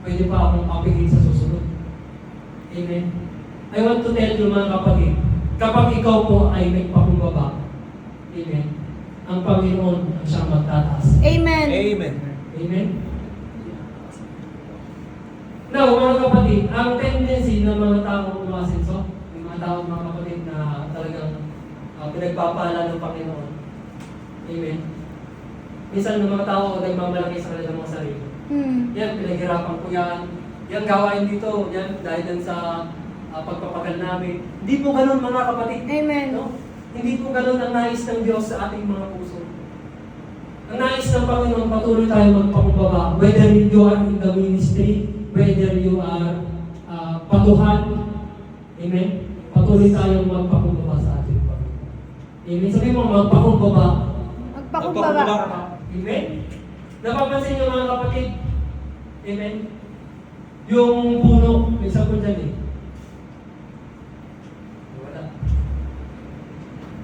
pwede pa akong kapigin sa susunod. Amen? I want to tell you mga kapatid, kapag ikaw po ay nagpakumbaba, amen, ang Panginoon ang siyang magtataas. Amen. Amen. Amen? Now, mga kapatid, ang tendency ng mga taong umasenso, yung mga taong mga kapatid na talagang pinagpapala ng Panginoon. Amen? Minsan ng mga tao nagmamalaki sa kanilang mga sarili. Yan, pinaghirapan ko yan. Yan, gawain dito. Yan, dahil din sa pagpapagal namin. Hindi po ganun mga kapatid. Amen. No? Hindi po ganun ang nais ng Diyos sa ating mga puso. Ang nais ng Panginoon, patuloy tayo magpakumbaba. Whether you are in the ministry, whether you are patuhan, amen? Patuloy tayong magpakumbaba sa ating Panginoon. Amen? Sabi mo, magpakumbaba. Magpakumbaba. Amen? Napapansin niyo mga kapatid? Amen? Yung puno, may isa po dyan eh. Wala.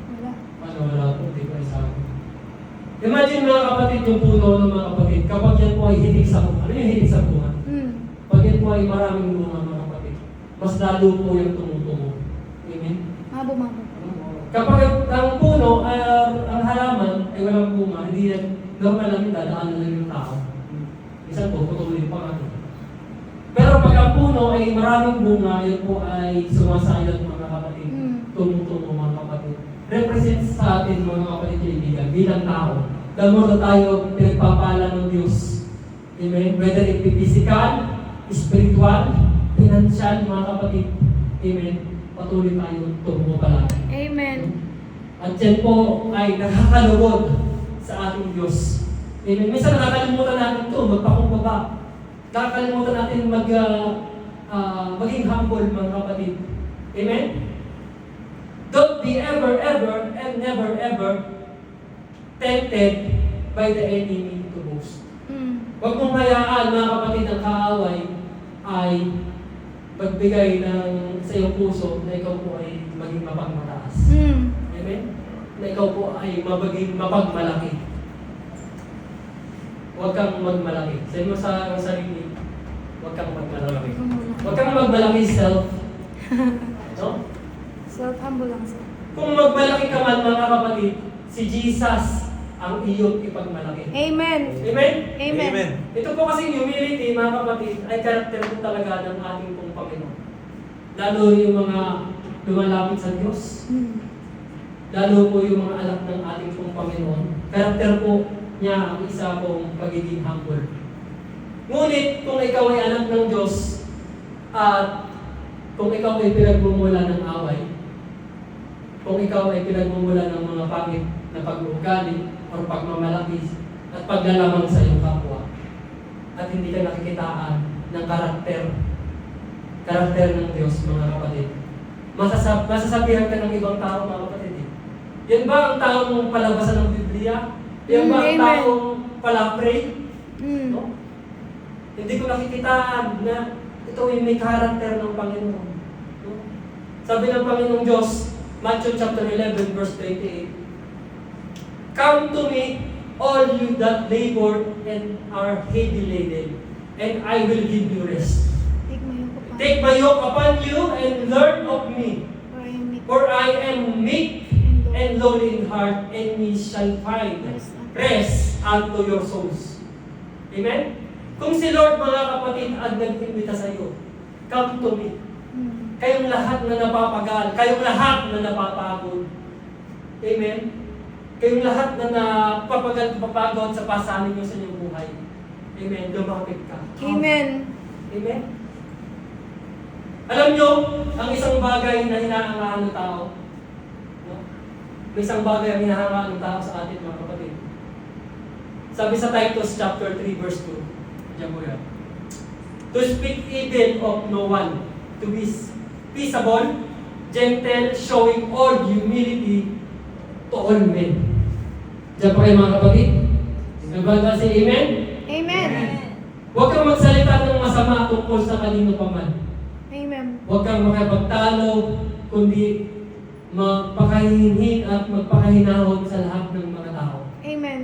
Wala. Ano, wala po, hindi ko isabi. Imagine mga kapatid, yung puno ng mga kapatid, kapag yan po ay hitik sa bunga. Ano yung hitik sa bunga? Pag yan po ay maraming bunga mga kapatid, mas lalo po yung tumutungo. Amen? Mabo. Kapag ang puno, ang halaman ay walang bunga, hindi yan normal lang yung dadaan lang yung tao. Minsan po, patuloy pa nga. Pero pag ang puno ay maraming bunga, yun po ay sumasayad mga kapatid. Tumutungo mga kapatid. Represent sa atin mga kapatid kaibigan, bilang tao. Dahil mo na tayo pinagpapala ng Diyos. Amen? Whether it be physical, spiritual, financial mga kapatid. Amen? Patuloy tayo tumungo palagi. Amen. At yan po ay nakakalugod sa ating Diyos. Amen. Minsan nakakalimutan natin ito, magpakumbaba. Nakakalimutan natin maging humble mga kapatid. Amen? Don't be ever, and never, tempted by the enemy to boast. Huwag mong hayaan mga kapatid ang kaaway ay magbigay ng sa iyong puso na ikaw po ay maging mapagmataas. Amen? Na ikaw po ay maging mapagmalaki. Huwag kang magmalaki. Sabi mo sa sarili, huwag kang magmalaki. Huwag kang magmalaki self. No? Self-humble lang sir. Kung magmalaki ka man mga kapatid, si Jesus ang iyong ipagmalaki. Amen. Amen? Amen. Ito po kasi humility mga kapatid ay karakter po talaga ng ating pong Panginoon. Lalo yung mga lumalapit sa Diyos. Lalo po yung mga anak ng ating pong Panginoon. Karakter po niya ang isa pong pagiging humble. Ngunit kung ikaw ay anak ng Diyos at kung ikaw ay pinagmumula ng away, kung ikaw ay pinagmumula ng mga pangit na pag-uugali o pagmamalaki at paglalamang sa iyong kapwa at hindi ka nakikitaan ng karakter ng Diyos mga kapatid, masasabihan ka ng ibang tao mga kapatid. Yan ba ang taong palabasan ng Biblia? Yan ba ang taong palapray? No? Hindi ko nakikitaan na ito ay may karakter ng Panginoon. No? Sabi ng Panginoong Diyos, Matthew chapter 11 verse 28, "Come to me, all you that labor and are heavy laden, and I will give you rest. Take my yoke upon you and learn of me, for I am meek and lowly in heart, and ye shall find rest unto your souls." Amen? Kung si Lord mga kapatid ang nag-imbita sa iyo, come to me. Kayong lahat na napapagal, kayong lahat na napapagod. Amen? Kayong lahat na napapagod sa pasanin nyo sa inyong buhay. Amen? Lumapit ka. Amen. Amen? Alam nyo, ang isang bagay na hinahangaan ng tao, no? May isang bagay ang hinahangaan ng tao sa atin mga kapatid. Sabi sa Titus chapter 3 verse 2, diyan po yan. To speak evil of no one, to be peaceable, gentle, showing all humility to all men. Diyan po kayo mga kapatid. Nagbanda si Amen? Amen. Huwag kang magsalita ng masama tungkol sa kanino pa man. Amen. Huwag kang makipagtalo, kundi magpakahinhin at magpakahinahon sa lahat ng mga tao. Amen.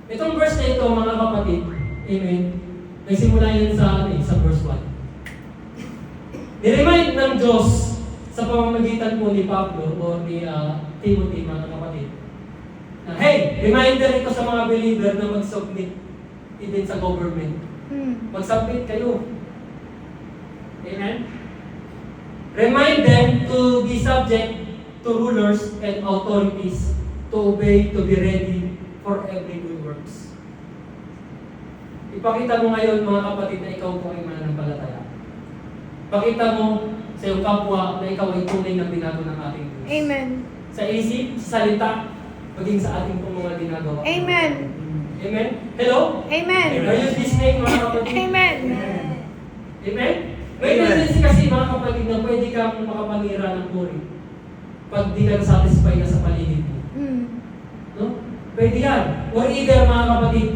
Itong verse na ito, mga kapatid, amen, Nagsimula yan sa verse 1. Niremind ng Diyos sa pamamagitan po ni Pablo o ni Timothy, mga kapatid, na hey, reminder ito sa mga believer na mag-submit even sa government. Mag-submit kayo. Amen? Remind them to be subject to rulers and authorities, to obey, to be ready for every good works. Ipakita mo ngayon, mga kapatid, na ikaw po ay mananampalataya. Pakita mo sa iyong kapwa na ikaw ay tunay na binago ng ating Diyos. Amen. Sa isip, sa salita, maging sa ating pong mga ginagawa. Amen. Amen? Hello? Amen. Are you listening, mga kapatid? Amen. Amen? May tendency kasi, mga kapatid, na pwede kang makapanira ng puri pag di ka satisfy na sa paligid mo. No? Pwede yan. Or either, mga kapatid,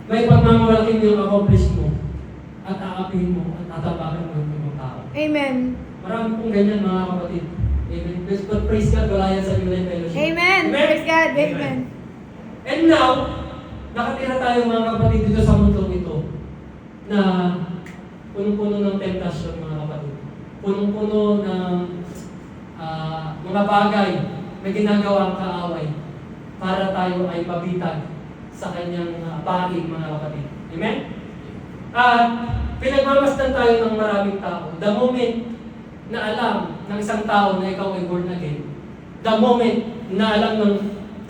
may pagmamalaking yung accomplish mo at aapihin mo at tatabakan mo yung ibang tao. Amen. Marami pong ganyan, mga kapatid. Amen. But praise God, wala yan sa New Fellowship. Amen. Praise God. Amen. And now, nakatira tayo, mga kapatid, dito sa mundo ito na punong-puno ng temptasyon, mga kapatid. Punong-puno ng mga bagay na ginagawa ang kaaway para tayo ay mabitag sa kanyang panig, mga kapatid. Amen? At pinagmamasdan tayo ng maraming tao. The moment na alam ng isang tao na ikaw ay born again, the moment na alam ng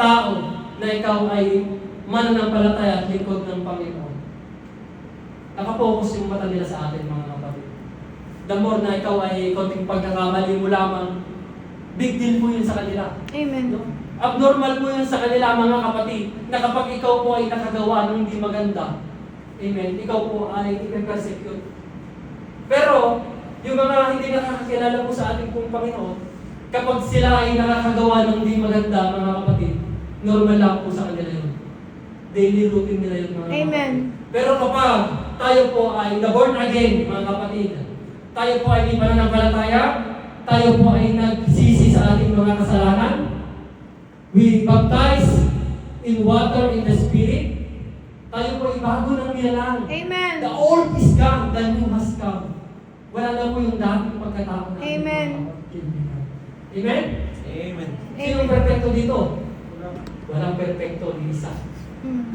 tao na ikaw ay mananampalataya at lingkod ng Panginoon, nakapokus yung mata nila sa atin, mga kapatid. The more na ikaw ay konting pagkakamali mo lamang, big deal po yun sa kanila. Amen. No? Abnormal po yun sa kanila, mga kapatid, na kapag ikaw po ay nakagawa ng hindi maganda, amen, ikaw po ay i-persecute. Pero, yung mga hindi nakakakilala po sa ating pong Panginoon, kapag sila ay nakakagawa ng hindi maganda, mga kapatid, normal lang po sa kanila yun. Daily routine nila yun, mga Amen. kapatid. Pero kapag tayo po ay na-born again, mga kapatid, tayo po ay di pananampalataya, tayo po ay nagsisi sa ating mga kasalanan, we baptize in water in the Spirit, tayo po ay bago ng nilalang. Amen. The old is gone, the new has come. Wala na po yung dating pagkatao natin. Amen. Amen? Amen. Sino perfecto dito? Walang perfecto, ni isa.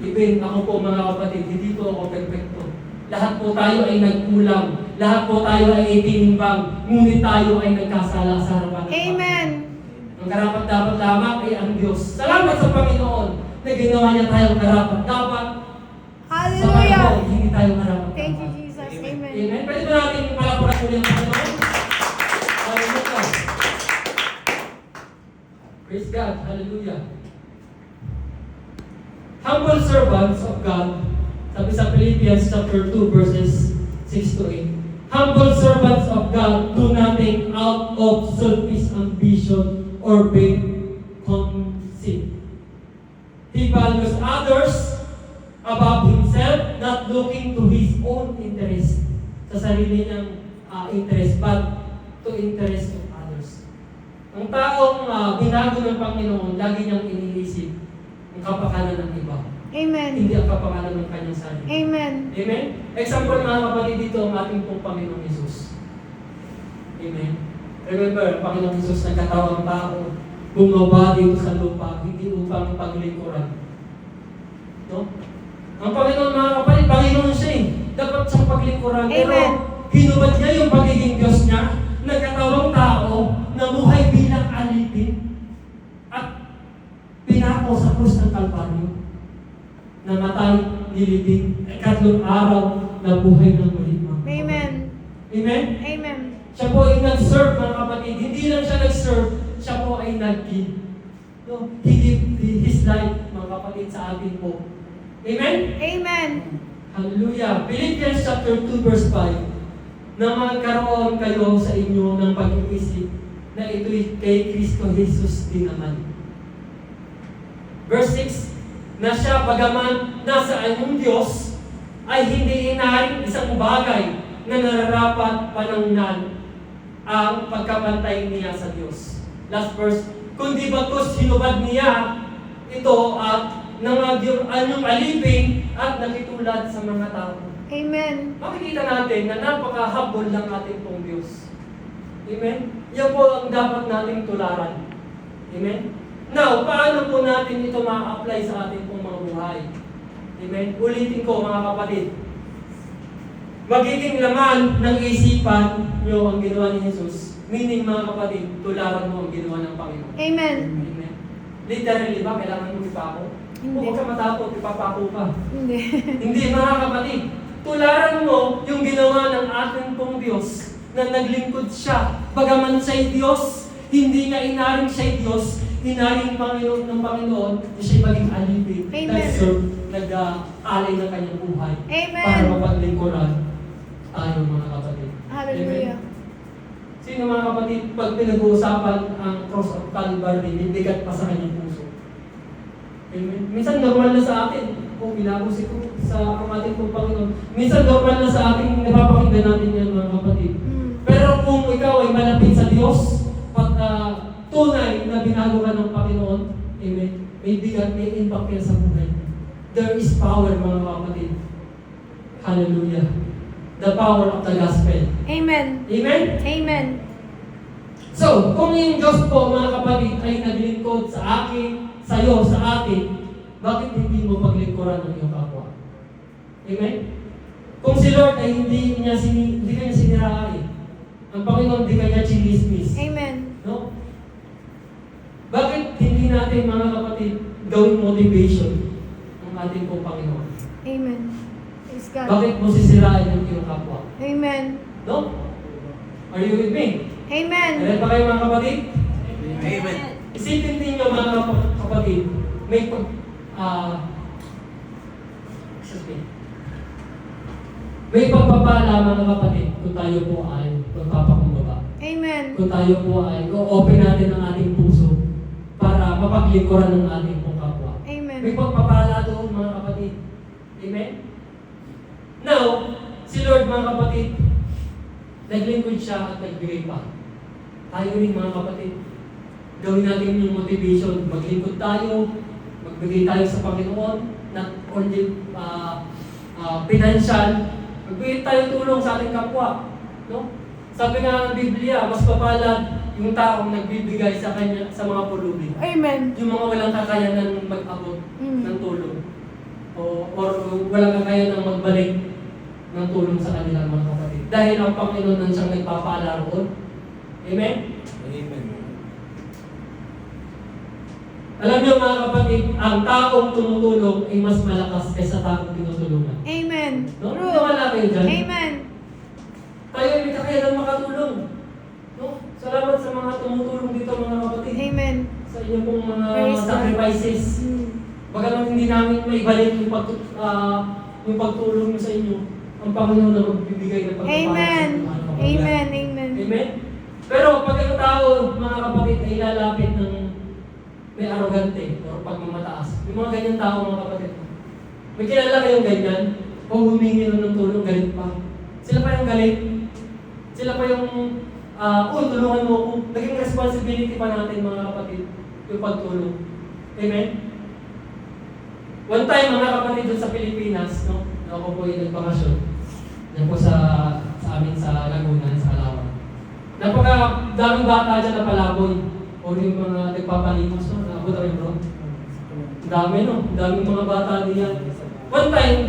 Even ako po, mga kapatid, hindi po ako perfecto. Lahat po tayo ay nagkulang. Lahat po tayo ay itinimbang. Ngunit tayo ay nagkasala sa harapan ng Amen. Ang karapat-dapat lamang ay ang Diyos. Salamat sa Panginoon na ginawa niya tayong karapat-dapat. Hallelujah. Sa Panginoon, hindi tayo karapat-dapat. Thank you, Jesus. Amen. Amen. Pwede ba natin palapakan ulit ang Panginoon? Hallelujah. Praise God. Hallelujah. Humble servants of God, sabi sa Philippians chapter 2 verses 6 to 8. Humble servants of God do nothing out of selfish ambition or vain conceit. He values others above himself, not looking to his own interest, sa sarili niyang interest, but to interest of others. Ang taong binago ng Panginoon, lagi niyang iniisip ang kapakanan ng iba. Amen. Hindi ang kapakanan ng kanyang sarili. Amen. Amen? Example, mga kapatid, dito ang ating pong Panginoong Hesus. Amen? Remember, ang Panginoong Hesus nagkatawang tao, bumaba dito sa lupa, hindi upang paglingkuran. No? Ang Panginoon, mga kapatid, Panginoon siya eh. Dapat siyang paglingkuran. Pero Amen. hinubad niya yung pagiging Diyos niya, nagkatawang tao, namuhay bilang alipin, at pinako sa krus ng Kalbaryo. Namatay, nilibing, 3 araw na buhay ng muli. Amen. Amen? Amen. Siya po ay nag-serve, mga kapatid. Hindi lang siya nag-serve, siya po ay nag-give. No? He gave His life, mga kapatid, sa atin po. Amen? Amen. Hallelujah. Philippians chapter 2 verse 5, na magkaroon kayo sa inyo ng pag-iisip na ito'y kay Kristo Jesus din naman. Verse 6, na siya bagaman nasa anyong Diyos ay hindi inaring isang bagay na nararapat panangnan ang pagkapantay niya sa Diyos. Last verse, kundi bagkus hinubad niya ito at nangagyo anyong alipin at nakitulad sa mga tao. Amen. Makikita natin na napakahabol ng ating pong Diyos. Amen? Yan po ang dapat nating tularan. Amen? Now, paano po natin ito ma-apply sa ating pong mga buhay? Amen? Ulitin ko mga kapatid. Magiging laman ng isipan nyo ang ginawa ni Jesus. Meaning mga kapatid, tularan mo ang ginawa ng Panginoon. Amen. Amen. Literally ba, kailangan mo ipako? Hindi. Huwag ka matakot, ipapako ka. Hindi. Hindi mga kapatid. Tularan mo yung ginawa ng ating pong Diyos na naglingkod siya. Bagaman siya'y Diyos, hindi nga inaring siya'y Diyos, inaring Panginoon ng Panginoon na siya'y maging alipin. Amen. Nag-alay ng kanyang buhay Amen. para mapaglingkuran tayo mga kapatid. Hallelujah. Amen. Sino mga kapatid, pag pinag-uusapan ang cross of Calvary, bibigat pa sa kanyang puso. Amen. Minsan normal na sa atin, kung binabusik ko sa ating pong Panginoon, minsan normal na sa ating napapakinggan natin yan mga kapatid. Pero kung ikaw ay malapit sa Diyos, at tunay na binago ka ng Panginoon, amen, may bigat, may impact yan sa buhay. There is power mga kapatid. Hallelujah. The power of the gospel. Amen. Amen? Amen. So, kung yung Diyos po mga kapatid ay naglingkod sa akin, sa iyo, sa atin, bakit hindi mo paglingkuran ng iyong kapwa? Amen? Kung si Lord ay hindi kanya sinirahay, ang Panginoon hindi kanya chinismis. Amen. No? Bakit hindi natin mga kapatid gawing motivation ang ating pong Panginoon? Amen. Praise God. Bakit mo sisirain ang iyong kapwa? Amen. No? Are you with me? Amen. Alam ba kayo mga kapatid? Amen. Isipin ninyo mga kapatid, may excuse me. May pagpapala mga kapatid kung tayo po ay magpapakumbaba. Amen. Kung tayo po ay open natin ang ating puso para mapaglingkuran ng ating pong kapwa. Amen. May pagpapala doon mga kapatid. Amen? Now, si Lord mga kapatid, naglingkod siya at nagbigay pa. Tayo rin mga kapatid, gawin natin yung motivation. Maglingkod tayo, magbigay tayo sa Panginoon, not only financial, magbigay tayo tulong sa ating kapwa. No? Sabi nga ng Biblia, mas papalad yung taong nagbibigay sa kanya sa mga pulubi. Amen. Yung mga walang kakayanan mag-abot Mm. ng tulong. Or walang kakayanan magbalik ng tulong sa kanilang mga kapatid. Dahil ang Panginoon nang siyang nagpapaalala roon. Amen? Amen. Alam niyo mga kapatid, ang taong tumutulong ay mas malakas kaysa taong tinutulungan. Amen. No? True. Wala kayo dyan. Amen. Tayo ay may kakayanan makatulong. No? Salamat sa mga tumutulong dito mga kapatid. Amen. Sa inyong pong mga Praise God. sacrifices. Mm. Bagaman hindi namin maibalik yung pagtulong niyo sa inyo, ang Panginoon na magbibigay ng pagpapala sa Amen. inyo, mga kapatid. Amen. Amen. Amen? Pero pag ang tao, mga kapatid, ay lalapit ng may arrogante o pagmamataas, yung mga ganyan tao, mga kapatid, may kilala kayong ganyan, o humingi ng tulong, galit pa. Sila pa yung galit. Sila pa yung, tulungan mo ako. Naging responsibility pa natin, mga kapatid, yung pagtulong. Amen? One time, mga kapatid, dun sa Pilipinas, no? Ako po yung nagbakasyon. Yan po sa amin sa Laguna, sa Calauan. Napaka daming bata dyan na palaboy. O yung mga nagpapalimos, no? Nakabot kami bro. Ang dami, no? Ang daming mga bata diyan. One time,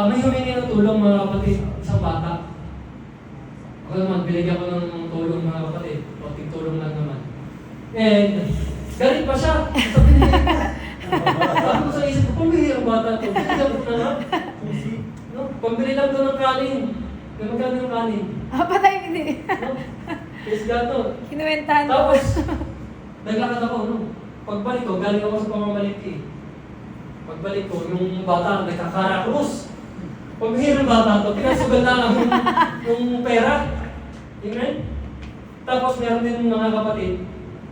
may humingi ng tulong mga kapatid, isang bata. Ako naman, binigyan ko ng tulong mga kapatid. Kunting tulong lang naman. And, galit pa siya. Sabi ko sa isip ko, pambili ang bata to. Binigyan ko na nga. No? Pambili lang to ng kanin. Kaya magkano yung kanin? Patay hindi. No? Yes, gato. Kinuwentahan ko. Tapos, naglakad ako, no? Pagbalik ko, galing ako sa pamamaliki. Pagbalik ko, yung bata, nagkakarakrus. Pag-hira ng bata to, pinasugal na lang yung pera. Amen? Tapos, meron din mga kapatid,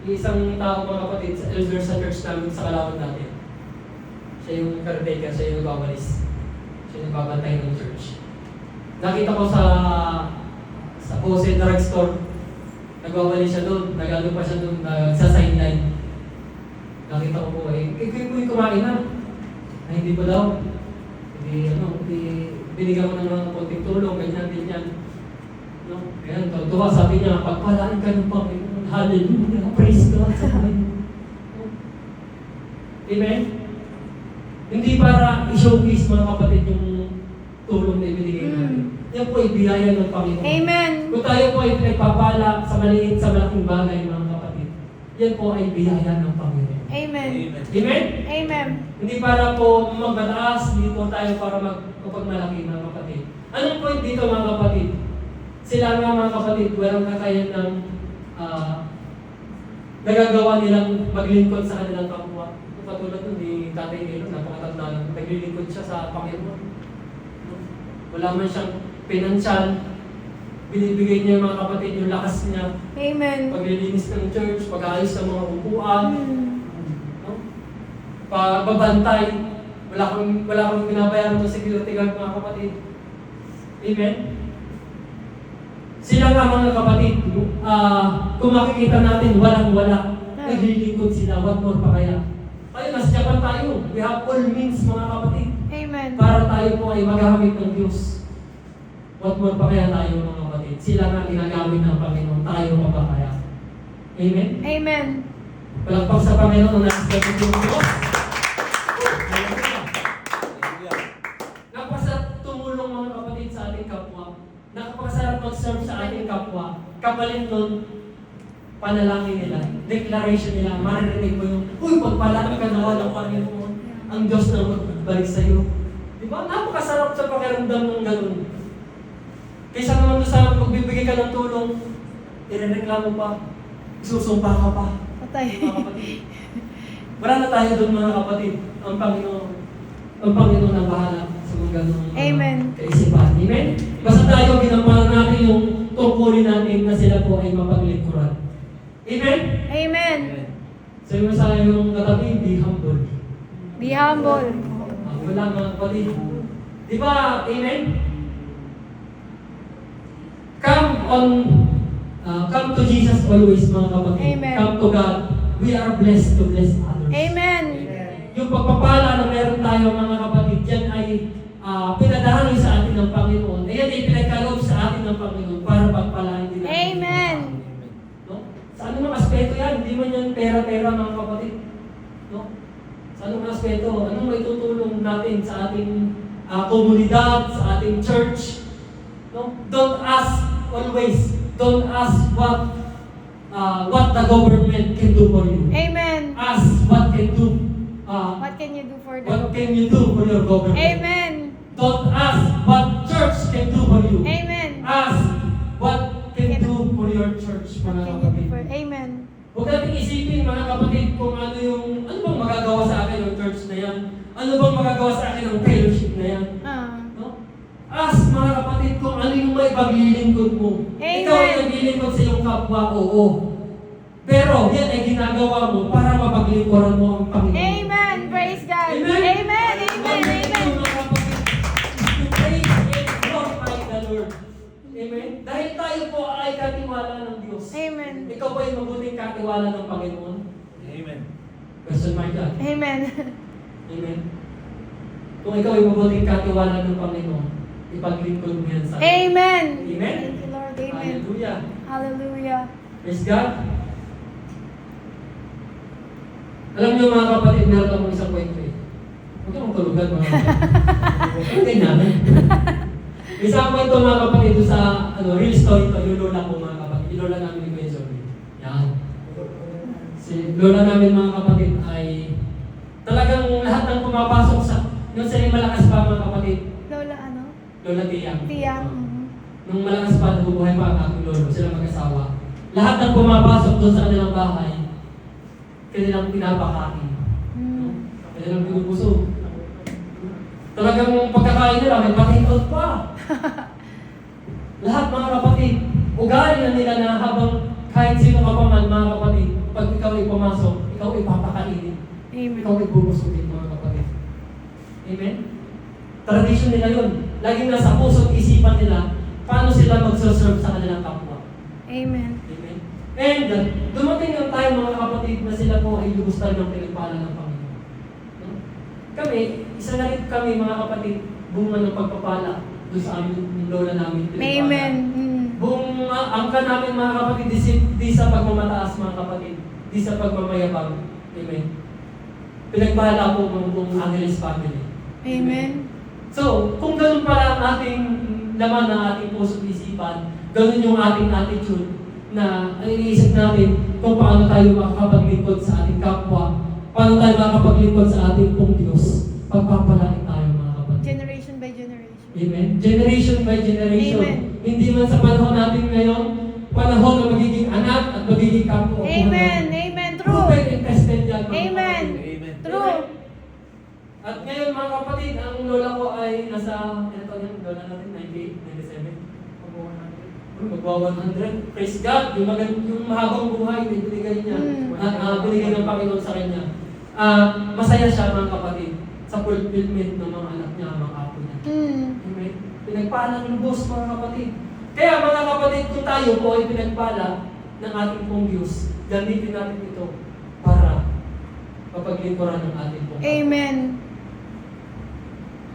isang tao mga kapatid, sa elder sa church namin sa Calauan natin. Siya yung caretaker, siya yung nagbabalis. Siya yung nagbabantay ng church. Nakita ko sa Jose Drugstore, nagwawali siya doon, nagano pa siya doon, nagsa-sideline. Nakita ko po, ikaw yung kumain na. Ay, hindi pa daw. Hindi binigyan ko ng mga konting tulong, ganyan. No? Ayan, tuwa, sabi niya, pagpalain ka ng Panginoon, hallelujah, praise God sa Panginoon. No? Amen? Hindi para i-showcase mga kapatid yung tulong na ibinigay natin. Yan po ay biyaya ng Panginoon. Amen. Kung tayo po ay pinagpapala sa maliit, sa malaking bagay, mga kapatid, yan po ay biyaya ng Panginoon. Amen. Amen? Amen. Hindi para po magmataas, hindi po tayo para magpagmalaki, mga kapatid. Anong point dito, mga kapatid? Sila nga, mga kapatid, walang kakayan ng nagagawa nilang maglingkod sa kanilang kapwa. Katulad nun ni Tatay Nilo, napakatanda lang, naglilingkod siya sa Panginoon. Wala man siyang pinansyal, binibigay niya mga kapatid yung lakas niya. Amen. Paglilinis ng church, pag-aayos ng mga upuan, Mm. no? Pagbabantay, wala kang binabayaran ng security guard, mga kapatid. Amen? Sila nga, mga kapatid, kung makikita natin, walang-wala, naglilingkod sila, what more pa kaya? Kaya nasa Japan tayo, we have all means, mga kapatid, Amen. para tayo po ay magamit ng Diyos. What more pa kaya tayo, mga kapatid? Sila nga ginagamit ng Panginoon, tayo pa ba kaya? Amen? Amen. Palagpak sa Panginoon ang nasa Diyos. Napasarap tumulong, mga kapatid, sa ating kapwa. Napasarap mag-serve sa ating kapwa. Kapalit nun, panalangin nila, declaration nila, maririnig mo yung, uy, pagpalaan ka nawa ng Panginoon, ang Diyos na magbalik sa iyo. Di ba? Napakasarap sa pakiramdam ng ganun. Kaysa naman doon sa magbibigay ka ng tulong, irereklamo pa, isusumpa ka pa. Patay. Mga kapatid. Wala na tayo doon, mga kapatid. Ang Panginoon ang bahala sa mga ganung Amen. kaisipan. Amen? Basta tayo, ginampalan natin yung tungkulin natin na sila po ay mapaglingkuran. Amen? Amen. Sabi mo sa yung katabi, be humble. Be humble. Wala, mga kapatid. Di ba, amen? Come to Jesus always, mga kapatid. Amen. Come to God. We are blessed to bless others. Amen. Yung pagpapala na meron tayo, mga kapatid, yan ay pinadaloy sa atin ng Panginoon. Ayan ay pinagkaloob sa atin ng Panginoon para pagpalain din natin. Amen. No? Sa anong aspeto yan? Hindi man yan pera-pera, mga kapatid. No? Sa anong aspeto? Anong may tutulong natin sa ating komunidad, sa ating church? No? Don't ask always. Don't ask what the government can do for you. Amen. Ask what can do. What can you do for What the can you do for your government? Amen. Don't ask what church can do for you. Amen. Ask what can do for your church, What mga can you do kapatid. for Amen. Huwag natin isipin, mga kapatid, kung ano bang magagawa sa akin ng church na yan? Ano bang magagawa sa akin ng fellowship na yan? No? Ask, mga kapatid, kung ano yung may paglilingkod mo. Amen. Ikaw ay naglilingkod sa iyong kapwa, oo. Pero yan ay ginagawa mo para mapaglingkuran mo ang Panginoon. Amen. Praise God. Amen. Amen. Amen. Amen. To praise and glorify the Lord. Amen. Dahil tayo po ay katiwala ng Diyos. Amen. Ikaw po ay mabuting katiwala ng Panginoon. Amen. Question mark yan. Amen. Amen. Kung ikaw ay mabuting katiwala ng Panginoon, ipaglingkod mo yan sa Amen. Amen. Thank you, Lord. Amen. Hallelujah. Hallelujah. Praise God. Alam niyo, mga kapatid, meron akong isang kwento eh. Huwag kang tulugan, mga kapatid. Hindi namin. Isang kwento, mga kapatid, doon sa real story to, yung lola ko, mga kapatid. Yung lola namin ni Kuya Joey. Yan. Si lola namin, mga kapatid, ay talagang lahat ng pumapasok sa yung sila malakas pa, mga kapatid. Lola ano? Lola Tiyang. Tiyang. Nung malakas pa, nabubuhay pa ang aking lolo, sila mag-asawa. Lahat ng pumapasok doon sa kanilang bahay, kanilang pinapakain. Kanilang binubusog. Talagang pagkakain nila, may patikot pa. Lahat, mga kapatid, ugali na nila na habang kahit sino ka pa man, mga kapatid, pag ikaw ay pumasok, ikaw ay papakainin. Amen. Ikaw ay bubusugin, mga kapatid. Amen? Tradisyon nila yun. Laging nasa puso at isipan nila paano sila magsaserve sa kanilang kapwa. Amen. Amen? And dumating ang time, mga kapatid, na sila po ay lubos tayo ng pinagpala ng Panginoon. No? Kami, isa na rin kami, mga kapatid, bunga ng pagpapala doon sa amin, lola namin. Amen. Buong angka namin mga kapatid, di sa pagmamataas mga kapatid, di sa pagmamayabang. Amen. Pinagpala po ng buong Angeles family. Amen. So, kung ganun pala ang ating laman ng ating puso't isipan, ganun yung ating attitude na ang iniisip natin kung paano tayo makakapaglingkod sa ating kapwa, paano tayo makakapaglingkod sa ating pong Diyos, pagpapalain tayo mga kapatid. Generation by generation. Amen. Generation by generation. Amen. Hindi man sa panahon natin ngayon, panahon na magiging anak at magiging kapwa. Amen. Amen. True. Proven and tested yan mga Amen. kapatid. Amen. True. At ngayon mga kapatid, ang lola ko ay nasa, ito yung lola natin, 98, 97. Magwa 100. Praise God, yung mahabang buhay na binigay niya, binigay ng Panginoon sa kanya. Masaya siya mga kapatid sa fulfillment ng mga anak niya, mga apo niya. Amen. Pinagpala ng Diyos mga kapatid. Kaya mga kapatid, kung tayo po ay pinagpala ng ating pong Diyos, gamitin natin ito para mapaglingkuran ng ating pong kapatid. Amen.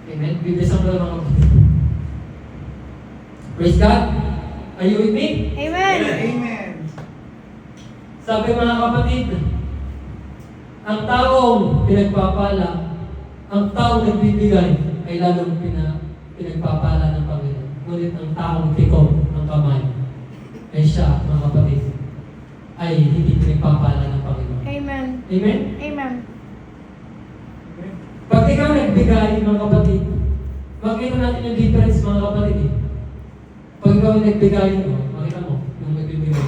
Amen. Bibisang ko lang mga kapatid. Praise God. Are you with me? Amen. Amen. Sabi mga kapatid, ang taong pinagpapala, ang taong nagbibigay ay lalong pinagpapala ng Panginoon. Ngunit ang taong tikom ng kamay ay siya, mga kapatid, ay hindi pinagpapala ng Panginoon. Amen. Amen? Amen. Pag ikaw nagbigay, mga kapatid, makita natin yung difference, mga kapatid. Pag ikaw ay nagbigay, makita mo, yung nagbibigay,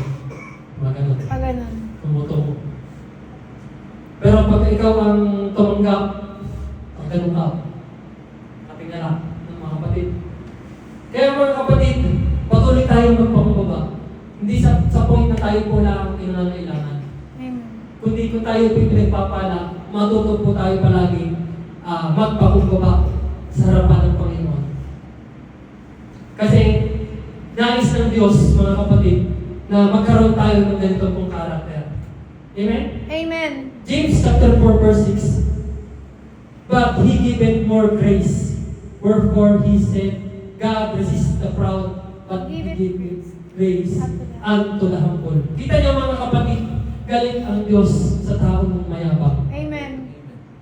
mga ganun. Paganon. Tumutuko. Pero pag ikaw ang tumanggap, pag ganun ka, katingala ng mga kapatid. Kaya mga kapatid, patuloy tayo magpakumbaba. Hindi sa point na tayo po lang ang kinangailangan. Amen. Kundi kung tayo pinagpapala, matuto po tayo palagi magpakumbaba sa harapan ng Panginoon. Kasi nais ng Diyos, mga kapatid, na magkaroon tayo ng ganito pong karakter. Amen? Amen. James chapter 4 verse 6. But he giveth more grace. Wherefore he said, God resists the proud, but he giveth grace unto the humble. Kita niyo mga kapatid, galit ang Diyos sa taong mayabang. Amen.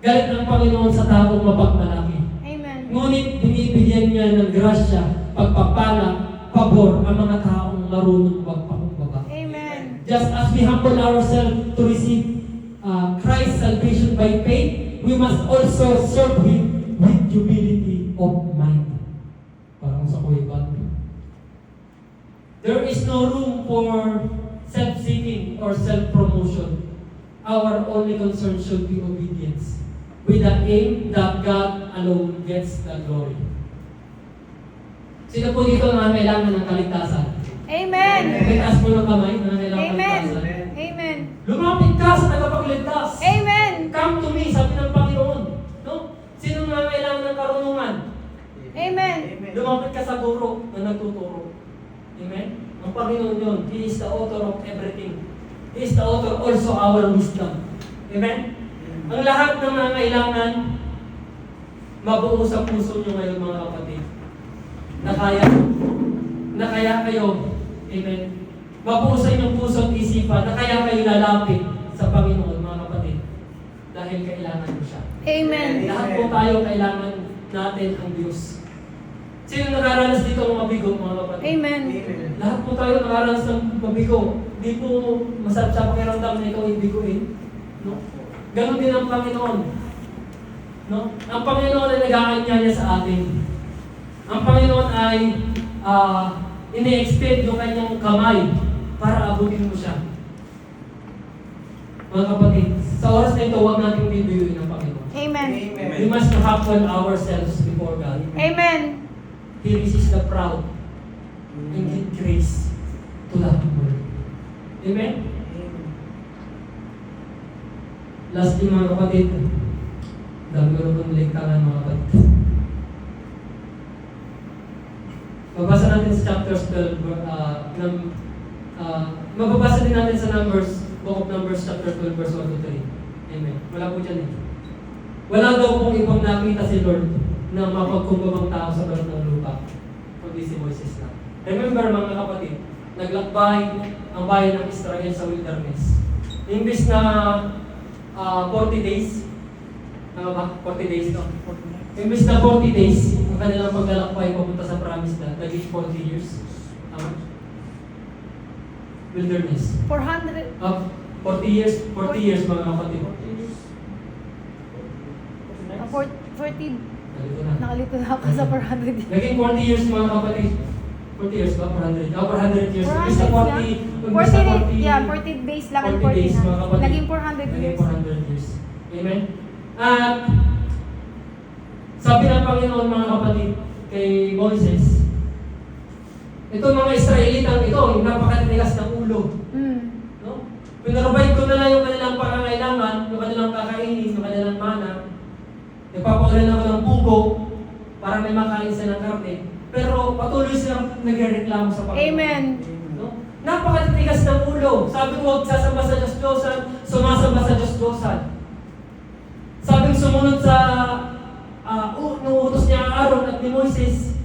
Galit ang Panginoon sa taong mapagmalaki. Amen. Ngunit binibigyan niya ng grasya, pagpapala, pabor ang mga taong marunong magpakumbaba. Amen. Just as we humble ourselves to receive Christ's salvation by faith, we must also serve Him with humility of mind. Parang sa kuwiban. There is no room for self-seeking or self-promotion. Our only concern should be obedience, with the aim that God alone gets the glory. Sino po dito na kailangan ng kaligtasan? Amen. May taas mo ng kamay na kailangan ng Amen. kaligtasan. Amen. Lumapit ka sa tagapagligtas. Amen. Come to me, sabi ng Panginoon. No? Sino nga kailangan ng karunungan? Amen. Lumapit ka sa guro na nagtuturo. Amen? Ang Panginoon yun, He is the author of everything. He is the author also our wisdom. Amen? Ang lahat ng mga kailangan, mabuo sa puso nyo ngayon mga kapatid. Na kaya kayo, amen, mabuo sa inyong puso at isipan, na kaya kayo lalapit sa Panginoon mga kapatid. Dahil kailangan mo siya. Amen. Lahat po tayo kailangan natin ang Diyos. Sino nakaranas dito ng mabigo mga kapatid? Amen. Lahat po tayo nakaranas ng mabigo. Hindi po masarap sa pakiramdam na ikaw ibiguin. No? Ganon din ang Panginoon. No? Ang Panginoon ay nag-aanyaya sa atin. Ang Panginoon ay ini-extend yung kanyang kamay para abutin mo siya. Mga kapatid, sa oras na ito, huwag nating bibiguin ang Panginoon. Amen. We must humble ourselves before God. Amen. He resists the proud and give grace to the humble. Amen? Lastly mga kapatid, dami ko na pong ligtangan mga kapatid. Mabasa natin sa chapters 12, mababasa din natin sa Book of Numbers chapter 12 verse 1 to 3. Amen. Wala po dyan eh. Wala daw pong ibang nakita si Lord na mapagkumbabang tao sa balat ng lupa. si Moises lang. Remember mga kapatid, naglakbay ang bayan ng Israel sa wilderness. Imbis na 40 days, ano ba? 40 days no? Imbis na 40 days, ang kanilang paglalakbay papunta sa promised land, naging 40 years. Wilderness. 400. 40 years mga kapatid. 40. Nalito na. Nakalito na ako sa 400. Naging 40 years mga kapatid. 40 years ba? 400? 400 years. Imbis na 40, 40, yeah, 40 days lang and 40 40 days, mga na. kapatid. Naging 400 Naging years. 400 years. Amen? At sabi ng Panginoon mga kapatid kay Moses, ito mga Israelitang ito, yung napakatinigas ng ulo. No? Pinarobide ko na lang yung kanilang pangangailangan, yung kanilang kakainin, yung kanilang mana. Nagpapaulan ako ng buko para may makain sila ng karne. Pero patuloy silang nagrereklamo sa Panginoon. Amen. No? Napakatitigas ng ulo. Sabi mo, huwag sasamba sa Diyos-Diyosan, sumasamba sa Diyos-Diyosan. Sabi sumunod sa nung utos niya ang Aaron at ni Moises,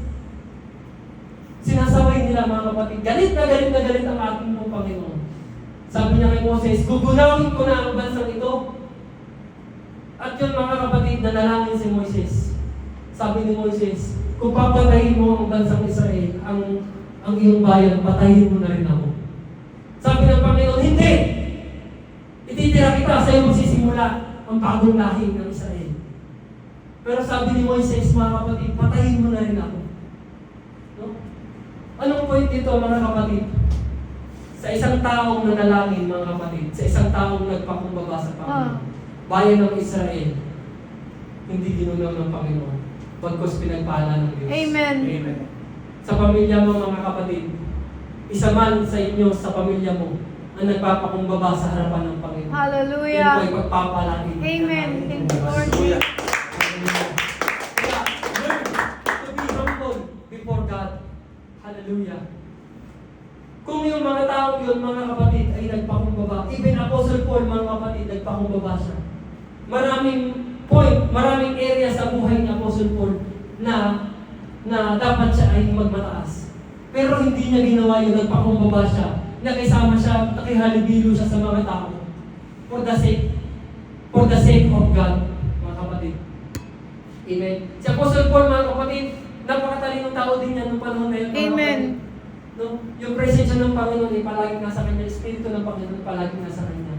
sinasaway nila mga kapatid. Galit na galit ang ating pong Panginoon. Sabi niya kay Moses, gugunawin ko na ang bansang ito. At yun mga kapatid, nanalangin si Moises. Sabi ni Moises, kung papatayin mo ang bansang Israel, ang iyong bayan, patayin mo na rin ako. Sabi ng Panginoon, hindi! Ititira kita, sa iyo magsisimula ang bagong lahi ng Israel. Pero sabi ni Moises, mga kapatid, patayin mo na rin ako. No? Anong point dito mga kapatid? Sa isang taong nanalangin mga kapatid, sa isang taong nagpakumbaba sa Panginoon, bayan ng Israel, hindi ginunaw ng Panginoon, pagkos pinagpala ng Diyos. Amen. Amen. Sa pamilya mo mga kapatid, isa man sa inyo, sa pamilya mo, ang nagpapakumbaba sa harapan ng Panginoon. Hallelujah. Yun po ay pagpapalain. Amen. Thank you, Lord. Hallelujah. Kaya, learn to be humble before God. Hallelujah. Kung yung mga tao yun, mga kapatid, ay nagpakumbaba, even Apostle Paul, mga kapatid, nagpakumbaba siya. Maraming point, maraming area sa buhay ni Apostle Paul na dapat siya ay magmataas. Pero hindi niya ginawa yun, nagpakumbaba siya. Nakisama siya, nakihalibilo siya sa mga tao. For the sake of God, mga kapatid. Amen. Si Apostle Paul, mga kapatid, napakatalinong tao din yan ng panahon na yun. mga Amen. kapatid. No? Yung presensya ng Panginoon ay palaging nasa kanya, Espiritu ng Panginoon ay palaging nasa kanya.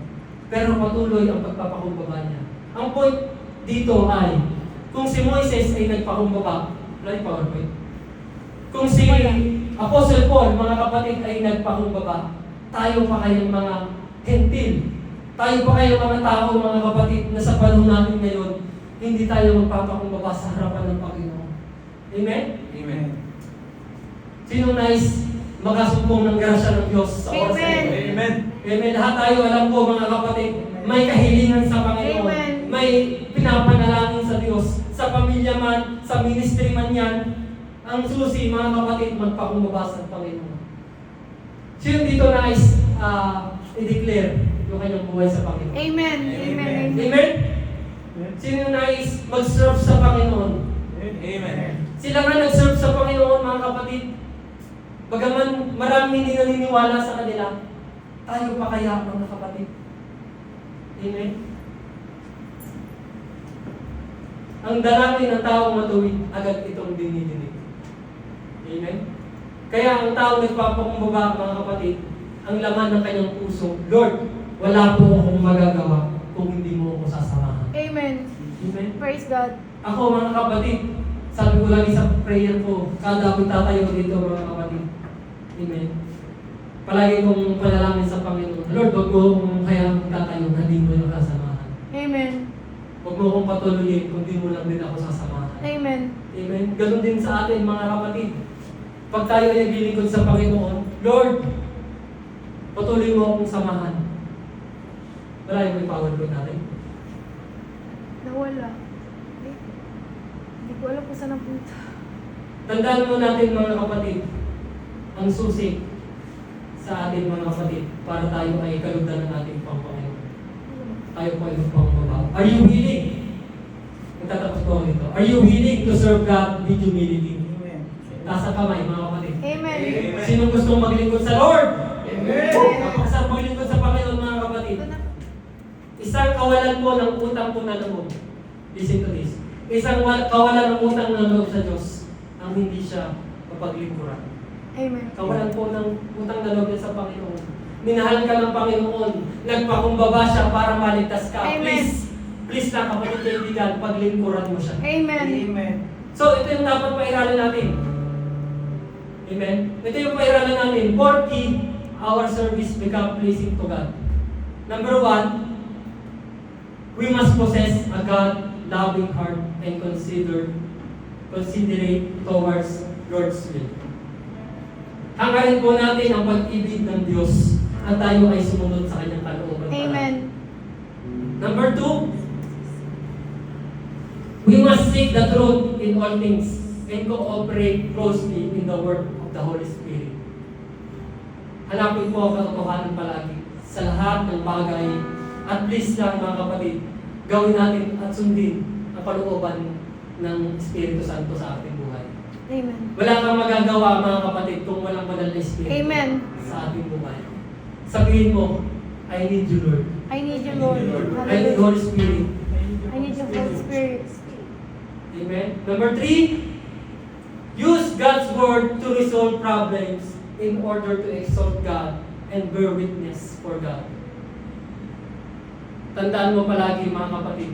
Pero patuloy ang pagpapakumbaba niya. Ang point dito ay, kung si Moises ay nagpakumbaba, wala yung PowerPoint. Kung si Apostle Paul, mga kapatid, ay nagpakumbaba, tayo pa kayang mga hentil. Tayo pa kayang mga tao, mga kapatid, na sa panahon natin ngayon, hindi tayo magpapakumbaba sa harapan ng Panginoon. Amen? Amen. Sino nais makasumpong ng grasya ng Diyos sa oras na ito? Amen. Amen. Amen. Lahat tayo, alam po mga kapatid, may kahilingan sa Panginoon. Amen. May pinapanalangin sa Diyos. Sa pamilya man, sa ministry man yan, ang susi, mga kapatid, magpakumbaba sa Panginoon. Sino dito nais i-declare yung kanyang buhay sa Panginoon? Amen. Amen. Amen? Sino nais mag-serve sa Panginoon? Amen. Sila nga nag-serve sa Panginoon, mga kapatid. Bagaman maraming hindi naniniwala sa kanila, tayo pa kaya, mga kapatid. Amen? Ang dalangin ng taong matuwid, agad itong dinidinig. Amen? Kaya ang taong nagpapakumbaba, mga kapatid, ang laman ng kanyang puso, Lord, wala po akong magagawa kung hindi mo ako sasamahan. Amen. Amen? Praise God. Ako, mga kapatid, sabi ko lagi sa prayer ko, kada ako'y tatayo dito, mga kapatid. Amen. Palagi kong panalangin sa Panginoon, Lord, wag mo akong kaya tatayo na hindi mo yung kasamahan. Amen. Huwag mo akong patuloyin kung di mo lang din ako sasamahan. Amen. Amen. Ganon din sa atin, mga kapatid. Pag tayo ay naglilingkod sa Panginoon, Lord, patuloy mo akong samahan. Wala yung PowerPoint natin. Nawala. Eh, hindi ko alam kung saan napunta. Tandaan mo natin, mga kapatid, ang susi sa ating mga kapatid para tayo ay kalugdan ng ating Panginoon. Tayo po ay magpangmaba. Are you willing? Magtatapos ko nito. Are you willing to serve God with humility? Amen. Taas ang kamay, mga kapatid. Amen. Amen. Sino gustong maglingkod sa Lord? Amen. Napakasarap maglingkod sa Panginoon, mga kapatid. Ito na. Isang kawalan po ng utang po na loob. Listen to this. Isang kawalan ng utang na loob sa Diyos ang hindi siya mapaglingkuran. Amen. Kawalan po ng utang na loob sa Panginoon. Minahal ka ng Panginoon. Nagpakumbaba siya para maligtas ka. Amen. Please lang kapatid kaibigan, paglingkuran mo siya. Amen. Amen. So ito yung dapat pairalin natin. Amen? Ito yung pairalin natin. 40, our service become pleasing to God. Number 1, we must possess a God-loving heart and considerate towards Lord's will. Hangarin po natin ang pag-ibig ng Diyos at tayo ay sumunod sa kanyang kalooban. Amen. Number 2, we must seek the truth in all things and cooperate closely in the work of the Holy Spirit. Hanapin po ang katotohanan palagi sa lahat ng bagay at please lang mga kapatid, gawin natin at sundin ang kalooban ng Espiritu Santo sa ating buhay. Amen. Wala kang magagawa mga kapatid kung walang banal na Espiritu Amen. sa ating buhay. Sabihin mo, I need you Lord. I need you, Lord. I need Hallelujah. Holy Spirit. I need your Holy Spirit. Amen. Number 3, use God's word to resolve problems in order to exalt God and bear witness for God. Tandaan mo palagi mga kapatid,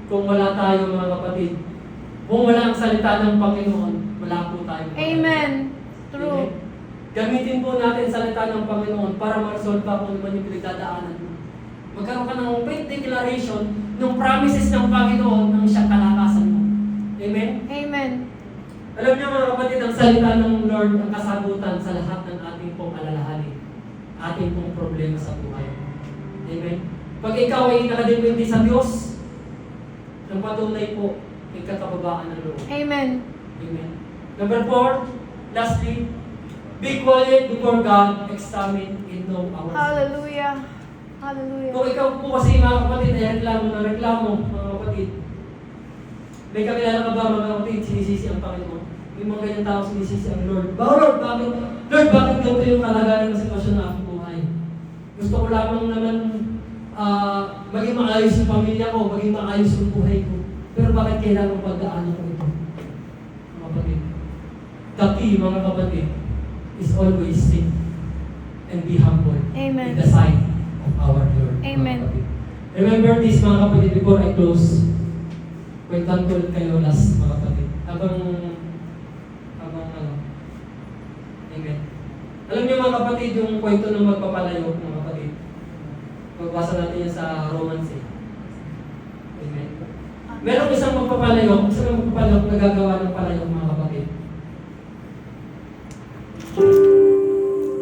kung wala tayo mga kapatid, kung wala ang salita ng Panginoon, wala po tayo. Amen. Amen. True. Gamitin po natin salita ng Panginoon para ma-resolve pa kung ano man yung pinagdadaanan mo. Magkaroon ka ng faith declaration ng promises ng Panginoon ng siyang kalakasan mo. Amen? Amen. Alam niyo mga kapatid, ang salita ng Lord ang kasagutan sa lahat ng ating pong alalahanin, ating pong problema sa buhay. Amen? Pag ikaw ay nakadepende sa Diyos, ang patunay po ay kakababaan ng loob. Amen. Amen. Number 4, lastly, be quiet before God, examine and know ourselves. Hallelujah. Hallelujah. Kung ikaw po kasi mga kapatid ay reklamo, mga kapatid, may kakilala ka ba mga kapatid, sinisisi ang Panginoon? May mga ganyan tao sinisisi ang Lord. Lord, bakit ganito yung kalagayan ng sitwasyon na aking buhay? Gusto ko lamang naman maging maayos yung pamilya ko, maging maayos yung buhay ko. Pero bakit kailangan pagdaanan ko ito? Mga kapatid. The key, mga kapatid, is always sing and be humble Amen. in the sight of our Lord. mga Amen. kapatid. Remember this mga kapatid before I close. Kwentan ko ulit kayo last mga kapatid. Habang ano. Amen. Alam niyo mga kapatid yung kwento ng magpapalayo mga kapatid. Magbasa natin yan sa Romans 8. Amen. Merong isang magpapalayo nagagawa ng palayo mga kapatid.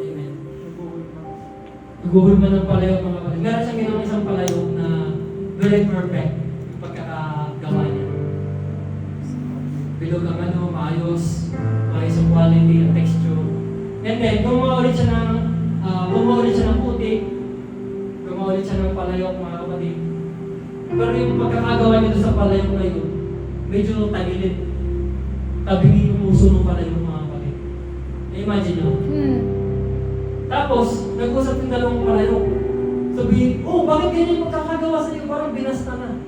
Amen. Nagugulma ng palayo mga kapatid. Meron siyang ginawang isang palayo na very perfect yung pagkakagawa niya. Bilog ang ano, maayos ang quality, ang texture. And then, gumawa ulit siya ng puti, gumawa ulit siya ng palayo mga kapatid. Pero yung pagkakagawa niya sa palayo na yun, medyo tagilid. Tabingi yung uso ng palayo mga kapatid. Na-imagine nyo? Tapos, nag-usap yung dalawang palayo. Sabi, bakit ganyan yung pagkakagawa sa iyo? Parang binasta na.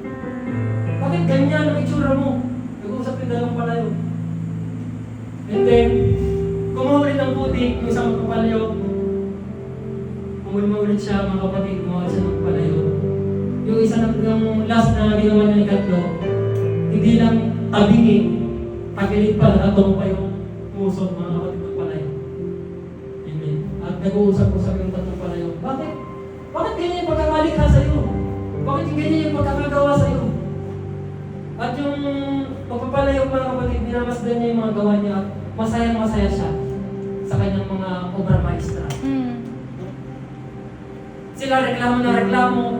Bakit ganyan ang itsura mo? Nag-usap yung dalawang palayo. And then, kumuha ulit ng puti, yung isang palayo. Kumuha ulit siya mga kapatid, kumuha siya ng palayo. Yung isa ng last na ginawa niya ni Katlo, hindi lang tabingi, tagilid pa, natong pa yung musok mga kapatid ng palayo. Amen. At nag-uusap-usap yung tatlong palayo. Bakit ganyan yung pagkakalikha sa iyo? Bakit yung ganyan yung pagkakagawa sa iyo? At yung pagpapalayo mga kapatid, binamasdan niya yung mga gawa niya at masaya siya sa kanyang mga obra maestra. Sila reklamo.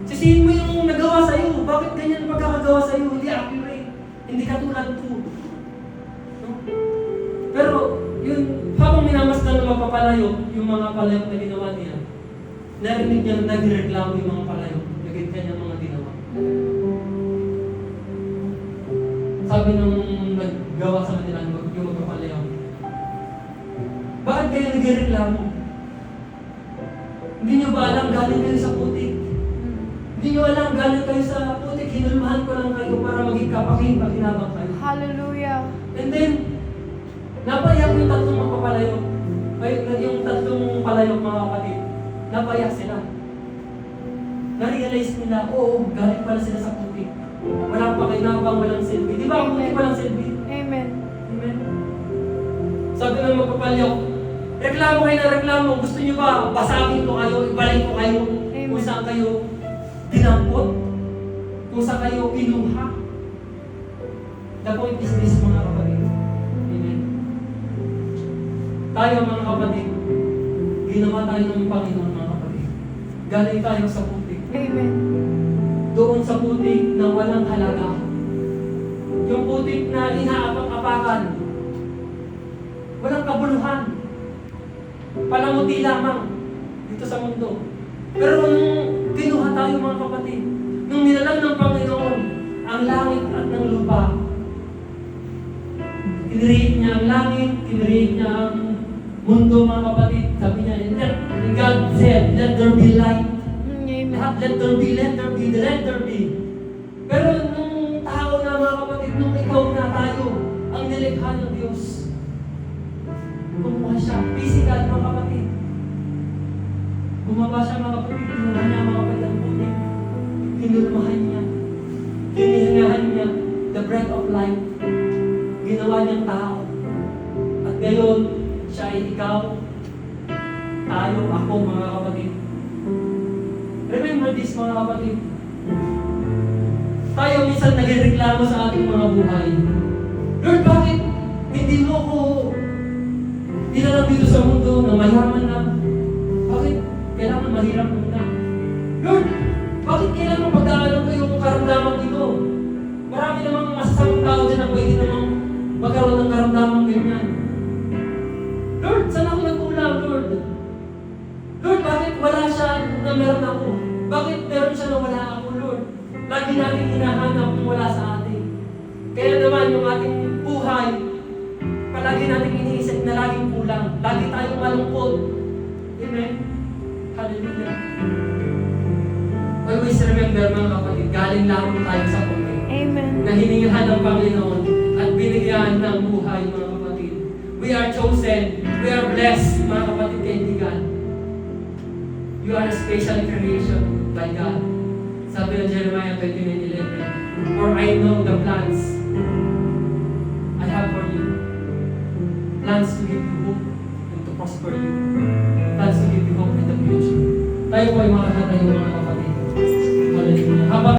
Sisihin mo yung nagawa sa iyo. Bakit ganyan yung pagkakagawa sa iyo? Hindi accurate. Hindi katulad to. No? Pero, yun, habang minamasdan ng magpapalayo, yung mga palayo na ginawa niya, narinig niya nagreklamo yung mga palayo. Naging kanyang mga ginawa. Sabi nung naggawa sa kanila yung magpapalayo, Bakit kayo nagreklamo? Hindi nyo ba alam galing kayo sa putik? Hindi nyo alam galing kayo sa putik, hinulmahan ko lang kayo para maging kapakinabang kayo. Hallelujah. And then, napaiyak yung tatlong magpapalayo. Ay, yung tatlong palayok mga kapatid. Napaiyak sila. Na-realize nila, oo, galing pala sila sa putik. Walang pakinabang, walang silbi. Di ba ang putik walang silbi? Amen. Amen. Sabi ng magpapalyok, reklamo kayo na reklamo. Gusto nyo ba basagin ko kayo, ibalik ko kayo kung saan kayo dinampot, kung saan kayo kinuha. The point is this, mga kapatid. Amen. Tayo mga kapatid, ginawa tayo ng Panginoon mga kapatid. Galing tayo sa putik. Amen. Doon sa putik na walang halaga. Yung putik na inaapak-apakan. Walang kabuluhan. Palamuti lamang dito sa mundo. Pero nung kinuha tayo mga kapatid, nung nilalang ng Panginoon ang langit at ng lupa, kinreate niya ang langit, kinreate niya ang mundo mga kapatid. Sabi niya, and God said, let there be light. Amen. Lahat, let there be, let there be, let there be. Pero nung tao na mga kapatid, nung ikaw na tayo, ang nilikha ng Diyos, kumuha siya, physical mga kapatid. Bumaba siya mga kapatid, kinuha niya mga kapatid ang putik. Kinulmahan niya. Hinihingahan niya the breath of life. Ginawa niyang tao. At ngayon, siya ay ikaw, tayo, ako mga kapatid. Remember this mga kapatid. Tayo minsan nagreklamo sa ating mga buhay. Lord, bakit hindi mo ko nilalang dito sa mundo na mayaman na? Bakit kailangan mahirap muna? Lord, bakit kailangan pagdaanan ko yung karamdaman dito? Marami namang masasamang tao dyan na pwede namang magkaroon ng karamdaman ganyan. Lord, saan ako nagkulang, Lord? Lord, bakit wala siya na meron ako? Bakit meron siya na wala ako, Lord? Lagi natin hinahanap kung wala sa atin. Kaya naman yung ating buhay, palagi natin iniisip na laging kulang. Lagi tayong malungkot. Amen? Hallelujah. Always remember mga kapatid, galing lamang tayo sa putik. Amen. Na hiningahan ng Panginoon at binigyan ng buhay mga kapatid. We are chosen. We are blessed mga kapatid kaibigan. You are a special creation by God. Sabi ng Jeremiah 29:11, for I know the plans I have for you. Plans to give you hope and to prosper you. Plans to give you hope in the future. Tayo po ay makakatayo mga kapatid.